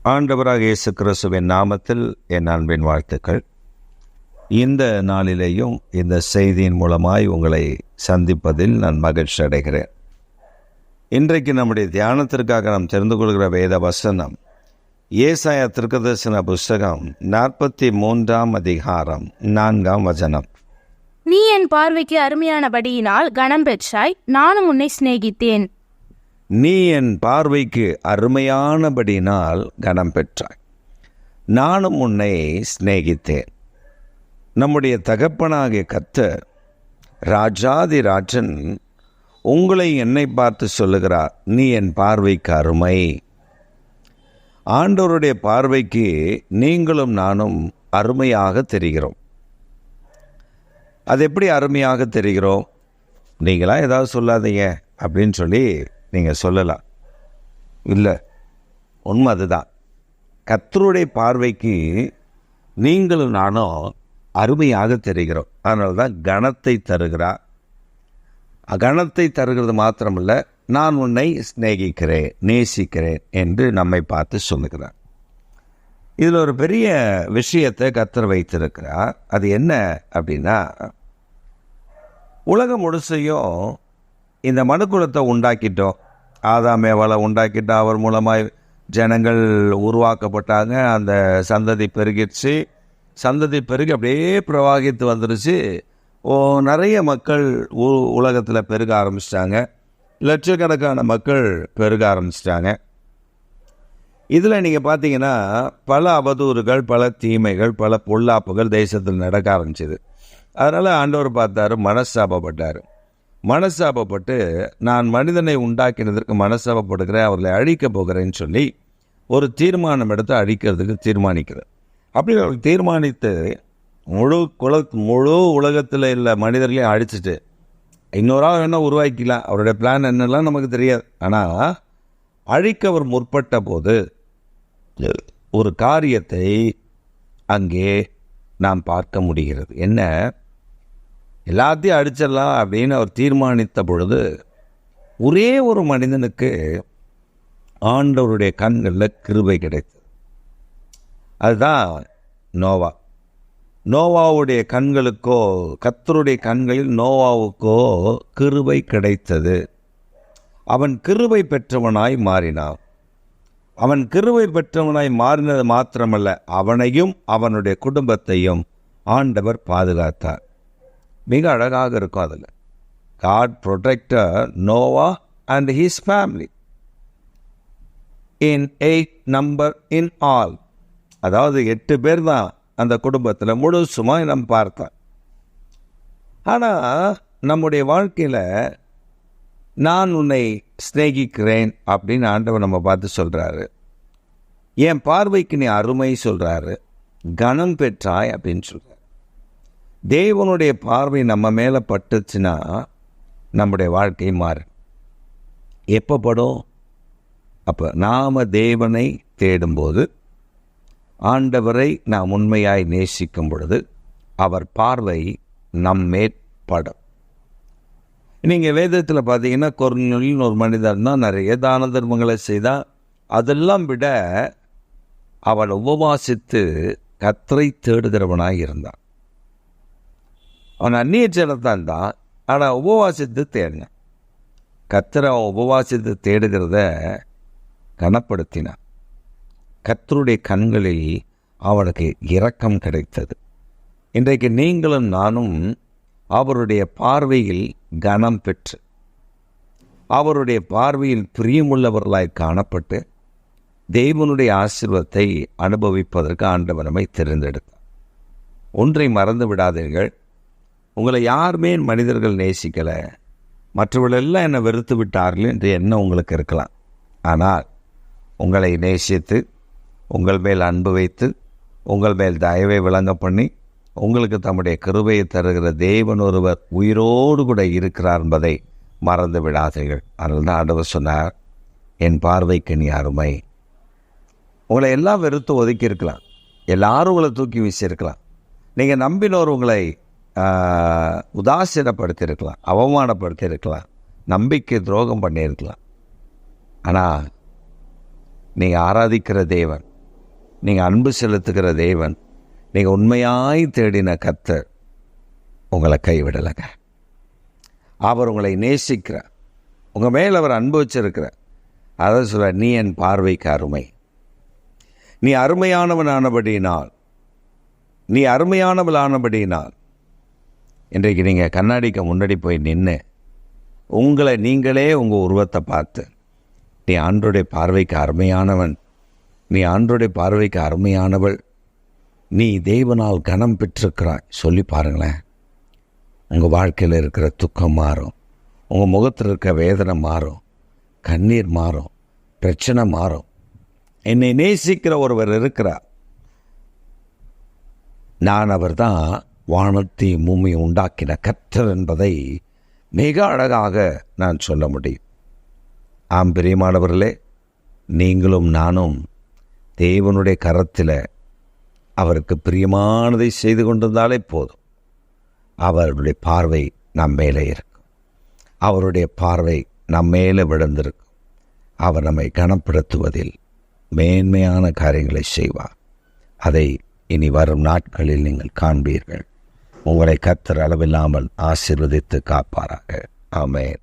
ஆண்டவராக இயேசு கிறிஸ்துவின் நாமத்தில் என் அன்பின் வாழ்த்துக்கள். இந்த நாளிலேயும் இந்த செய்தியின் மூலமாய் உங்களை சந்திப்பதில் நான் மகிழ்ச்சி அடைகிறேன். இன்றைக்கு நம்முடைய தியானத்திற்காக நாம் தெரிந்து கொள்கிற வேத வசனம் ஏசாயா தீர்க்கதரிசன புஸ்தகம் 43 அதிகாரம் 4 நீ என் பார்வைக்கு அருமையானபடியினால் கனம் பெற்றாய், நானும் உன்னை சிநேகித்தேன். நீ என் பார்வைக்கு அருமையானபடியினால் கனம் பெற்றாய், நானும் உன்னை சிநேகித்தேன். நம்முடைய தகப்பனாகிய கர்த்தர் ராஜாதி ராஜன் உங்களை என்னை பார்த்து சொல்லுகிறார், நீ என் பார்வைக்கு அருமை. ஆண்டவருடைய பார்வைக்கு நீங்களும் நானும் அருமையாக தெரிகிறோம். அது எப்படி அருமையாக தெரிகிறோம்? நீங்களா ஏதாவது சொல்லாதீங்க அப்படின்னு சொல்லி நீங்கள் சொல்லலாம். இல்லை, உண்மை அதுதான். கர்த்தருடைய பார்வைக்கு நீங்களும் நானும் அருமையாக தெரிகிறோம். அதனால தான் கனத்தை தருகிறார். கனத்தை தருகிறது மாத்திரமல்ல, நான் உன்னை சிநேகிக்கிறேன், நேசிக்கிறேன் என்று நம்மை பார்த்து சொல்லுகிறார். இதில் ஒரு பெரிய விஷயத்தை கர்த்தர் வைத்திருக்கிறார். அது என்ன அப்படின்னா, உலகம் முழுசையும் இந்த மனுக்குலத்தை உண்டாக்கிட்டோம். ஆதாம் ஏவாளை உண்டாக்கிட்டோம். அவர் மூலமாய் ஜனங்கள் உருவாக்கப்பட்டாங்க. அந்த சந்ததி பெருகிடுச்சு. சந்ததி பெருகி அப்படியே பிரவாகித்து வந்துருச்சு. நிறைய மக்கள் உலகத்தில் பெருக ஆரம்பிச்சிட்டாங்க. லட்சக்கணக்கான மக்கள் பெருக ஆரம்பிச்சிட்டாங்க. இதில் நீங்கள் பார்த்தீங்கன்னா பல அவதூறுகள், பல தீமைகள், பல பொல்லாப்புகள் தேசத்தில் நடக்க ஆரம்பிச்சிது. அதனால் ஆண்டவர் பார்த்தாரு, மனஸ்தாபப்பட்டு நான் மனிதனை உண்டாக்கினதற்கு மனஸ்தாபப்படுகிறேன், அவர்களை அழிக்கப் போகிறேன்னு சொல்லி ஒரு தீர்மானம் எடுத்து அழிக்கிறதுக்கு தீர்மானிக்கிறார். அப்படி அவர் தீர்மானித்து முழு உலகத்தில் உள்ள மனிதர்களையும் அழிச்சிட்டு இன்னொரு ஆள் என்ன உருவாக்கிக்கலாம். அவருடைய பிளான் என்னெல்லாம் நமக்கு தெரியாது. ஆனால் அழிக்க அவர் முற்பட்ட போது ஒரு காரியத்தை அங்கே நாம் பார்க்க முடிகிறது. என்ன? எல்லாத்தையும் அடிச்சிடலாம் அப்படின்னு அவர் தீர்மானித்த பொழுது ஒரே ஒரு மனிதனுக்கு ஆண்டவருடைய கண்களில் கிருபை கிடைத்தது. அதுதான் நோவா. நோவாவுடைய கண்களுக்கோ, கர்த்தருடைய கண்களில் நோவாவுக்கோ கிருபை கிடைத்தது. அவன் கிருபை பெற்றவனாய் மாறினான். அவன் கிருபை பெற்றவனாய் மாறினது மாத்திரமல்ல, அவனையும் அவனுடைய குடும்பத்தையும் ஆண்டவர் பாதுகாத்தார். மிக அழகாக இருக்கும். அதில் God protected Noah and his family in 8 number in all. அதாவது 8 பேர் தான் அந்த குடும்பத்தில் முழுசுமாய் நம்ம பார்த்தோம். ஆனால் நம்முடைய வாழ்க்கையில் நான் உன்னை சிநேகிக்கிறேன் அப்படின்னு ஆண்டவர் நம்ம பார்த்து சொல்கிறாரு. என் பார்வைக்கு நீ அருமை சொல்கிறாரு, கனம் பெற்றாய் அப்படின்னு சொல்கிறார். தேவனுடைய பார்வை நம்ம மேலே பட்டுச்சுன்னா நம்முடைய வாழ்க்கை மாறும். எப்போ படும்? அப்போ நாம் தேவனை தேடும்போது, ஆண்டவரை நாம் உண்மையாய் நேசிக்கும் பொழுது அவர் பார்வை நம்மேற் படும். நீங்கள் வேதத்தில் பார்த்தீங்கன்னா, கொர்நேலியுன்னு ஒரு மனிதன் தான் நிறைய தான தர்மங்களை செய்தான். அதெல்லாம் விட அவன் உபவாசித்து கர்த்தரை தேடுகிறவனாய் இருந்தான். அவன் அந்நிய ஜனத்தான் தான், ஆனால் உபவாசித்து தேடினான். கர்த்தரை உபவாசித்து தேடுகிறத கனப்படுத்தினான். கர்த்தருடைய கண்களில் அவனுக்கு இரக்கம் கிடைத்தது. இன்றைக்கு நீங்களும் நானும் அவருடைய பார்வையில் கனம் பெற்று, அவருடைய பார்வையில் பிரியமுள்ளவர்களாய் காணப்பட்டு, தேவனுடைய ஆசீர்வாதத்தை அனுபவிப்பதற்கு ஆண்டவர் நம்மை தெரிந்தெடுத்தார். ஒன்றை மறந்து விடாதீர்கள், உங்களை யாருமே மனிதர்கள் நேசிக்கலை, மற்றவர்களெல்லாம் என்னை வெறுத்து விட்டார்கள் என்று எண்ணம் உங்களுக்கு இருக்கலாம். ஆனால் உங்களை நேசித்து, உங்கள் மேல் அன்பு வைத்து, உங்கள் மேல் தயவை விளங்க பண்ணி, உங்களுக்கு தம்முடைய கிருபையை தருகிற தேவன் ஒருவர் உயிரோடு கூட இருக்கிறார் என்பதை மறந்து விடாதீர்கள். அதனால தான் ஆண்டவர் சொன்னார், என் பார்வைக்கு நீ அருமை. உங்களை எல்லாம் வெறுத்து ஒதுக்கி இருக்கலாம், எல்லாரும் உங்களை தூக்கி வீசியிருக்கலாம், நீங்கள் நம்பினோர் உங்களை உதாசீனப்படுத்தியிருக்கலாம், அவமானப்படுத்தியிருக்கலாம், நம்பிக்கை துரோகம் பண்ணியிருக்கலாம். ஆனால் நீங்கள் ஆராதிக்கிற தேவன் நீங்கள் அன்பு செலுத்துகிற தேவன், நீங்கள் உண்மையாய் தேடின கர்த்தர் உங்களை கைவிடலைங்க. அவர் உங்களை நேசிக்கிறார், உங்கள் மேல் அவர் அன்பு வச்சிருக்கிறார். அதை சொல்ல, நீ என் பார்வைக்கு அருமை, நீ அருமையானவனானபடியினால், நீ அருமையானவளானபடியினால். இன்றைக்கு நீங்கள் கண்ணாடிக்கு முன்னாடி போய் நின்று உங்களை நீங்களே உங்கள் உருவத்தை பார்த்து, நீ ஆண்டவருடைய பார்வைக்கு அருமையானவன், நீ ஆண்டவருடைய பார்வைக்கு அருமையானவள், நீ தேவனால் கனம் பெற்றிருக்கிறாய் சொல்லி பாருங்களேன். உங்கள் வாழ்க்கையில் இருக்கிற துக்கம் மாறும், உங்கள் முகத்தில் இருக்கிற வேதனை மாறும், கண்ணீர் மாறும், பிரச்சனை மாறும். என்னை நேசிக்கிற ஒருவர் இருக்கிறார், நான் அவர் தான் வானத்தையும் பூமியை உண்டாக்கின கர்த்தர் என்பதை மிக அழகாக நான் சொல்ல முடியும். ஆம் பிரியமானவர்களே, நீங்களும் நானும் தேவனுடைய கரத்தில் அவருக்கு பிரியமானதை செய்து கொண்டிருந்தாலே போதும். அவருடைய பார்வை நம் மேலே இருக்கும், அவருடைய பார்வை நம் மேலே விழுந்திருக்கும். அவர் நம்மை கனப்படுத்துவதில் மேன்மையான காரியங்களை செய்வார். அதை இனி வரும் நாட்களில் நீங்கள் காண்பீர்கள். உங்களை கர்த்தர் அளவில்லாமல் ஆசீர்வதித்து காப்பாராக. ஆமென்.